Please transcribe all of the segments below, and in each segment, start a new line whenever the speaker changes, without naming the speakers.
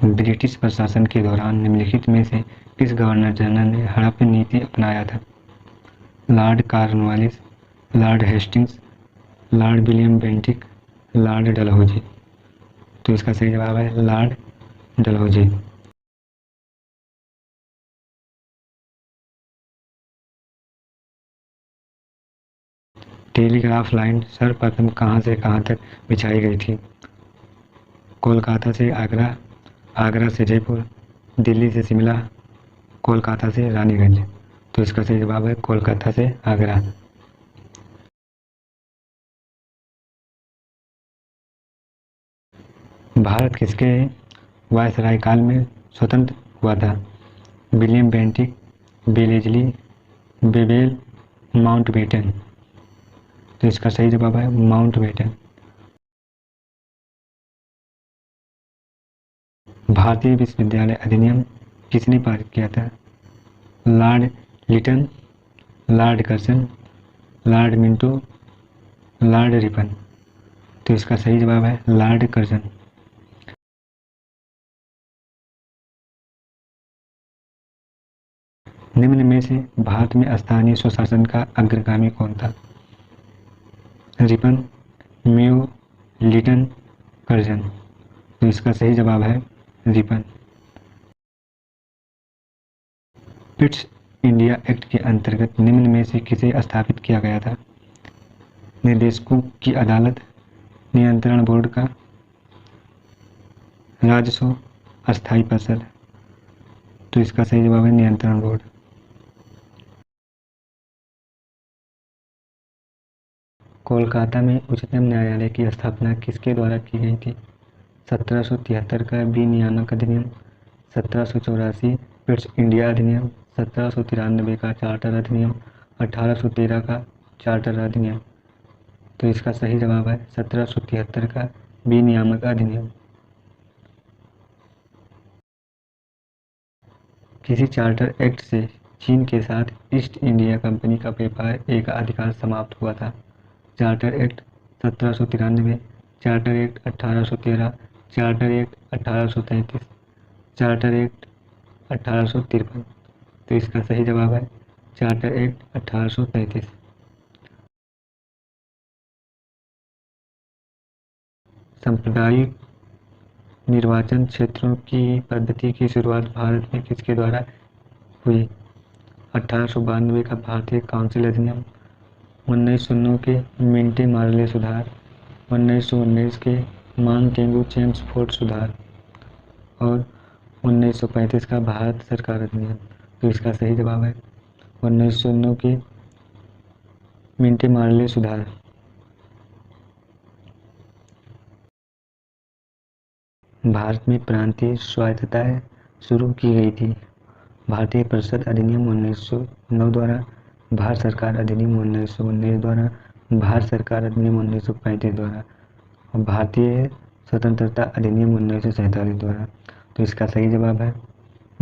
British प्रशासन के दौरान निम्नलिखित में से किस गवर्नर जनरल ने हड़प नीति अपनाया था? Lord Cornwallis, Lord Hastings, Lord William Bentinck, Lord Dalhousie. तो इसका सही जवाब है लॉर्ड डलहौजी। टेलीग्राफ लाइन सर्वप्रथम कहाँ से कहाँ तक बिछाई गई थी? कोलकाता से आगरा, आगरा से जयपुर, दिल्ली से शिमला, कोलकाता से रानीगंज। तो इसका सही जवाब है कोलकाता से आगरा। भारत किसके वायसराय काल में स्वतंत्र हुआ था? विलियम बेंटिक, बेलेजली, बेबेल, माउंटबेटन। तो इसका सही जवाब है माउंटबेटन। भारतीय विश्वविद्यालय अधिनियम किसने पारित किया था? Lord Lytton, Lord Curzon, Lord Minto, Lord Ripon. तो इसका सही जवाब है लॉर्ड कर्जन। निम्न में से भारत में स्थानीय स्वशासन का अग्रगामी कौन था? Ripon, Mayo, Lytton, Curzon. तो इसका सही जवाब है रिपन। पिट्स इंडिया एक्ट के अंतर्गत निम्न में से किसे स्थापित किया गया था? निर्देशकों की अदालत, नियंत्रण बोर्ड का, राजस्व अस्थायी परिषद। तो इसका सही जवाब है नियंत्रण बोर्ड। कोलकाता में उच्चतम न्यायालय की स्थापना किसके द्वारा की गई थी? 1773 का विनियामक अधिनियम, 1784 पिट्स इंडिया अधिनियम, 1793 का चार्टर अधिनियम, 1813 का चार्टर अधिनियम। तो इसका सही जवाब है 1773 का विनियामक अधिनियम। किसी चार्टर एक्ट से चीन के साथ ईस्ट इंडिया कंपनी का व्यापार एकाधिकार समाप्त हुआ था? Charter act 1793, charter act 1813, charter act 1833, charter act 1853। तो इसका सही जवाब है चार्टर एक्ट 1833। सांप्रदायिक निर्वाचन क्षेत्रों की पद्धति की शुरुआत भारत में किसके द्वारा हुई? 1892 का भारतीय काउंसिल अधिनियम, 1909 के मिंटे मार्ले सुधार, 1919 के मांगटेंगू चेम्सफोर्ड सुधार और 1935 का भारत सरकार अधिनियम। तो इसका सही जवाब है 1909 के मिंटे मार्ले सुधार। भारत में प्रांतीय स्वायत्तता शुरू की गई थी? भारतीय परिषद अधिनियम 1909 द्वारा, भारत सरकार अधिनियम 1919 द्वारा, भारत सरकार अधिनियम 1935 द्वारा और भारतीय स्वतंत्रता अधिनियम 1947 द्वारा। तो इसका सही जवाब है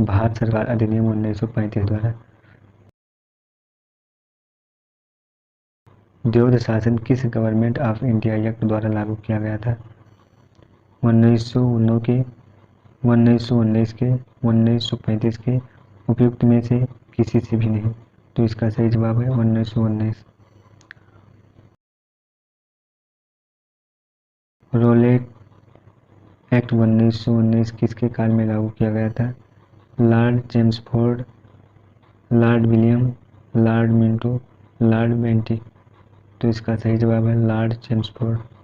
भारत सरकार अधिनियम 1935 द्वारा। द्वैध शासन किस गवर्नमेंट ऑफ इंडिया एक्ट द्वारा लागू किया गया था? 1919 के, 1919 के, 1935 के उपयुक्त में से किसी से भी नहीं। तो इसका सही जवाब है 1919। रोलेट एक्ट 1919 किसके काल में लागू किया गया था? Lord Chelmsford, Lord William, Lord Minto, Lord Bentinck. तो इसका सही जवाब है लॉर्ड चेम्सफोर्ड।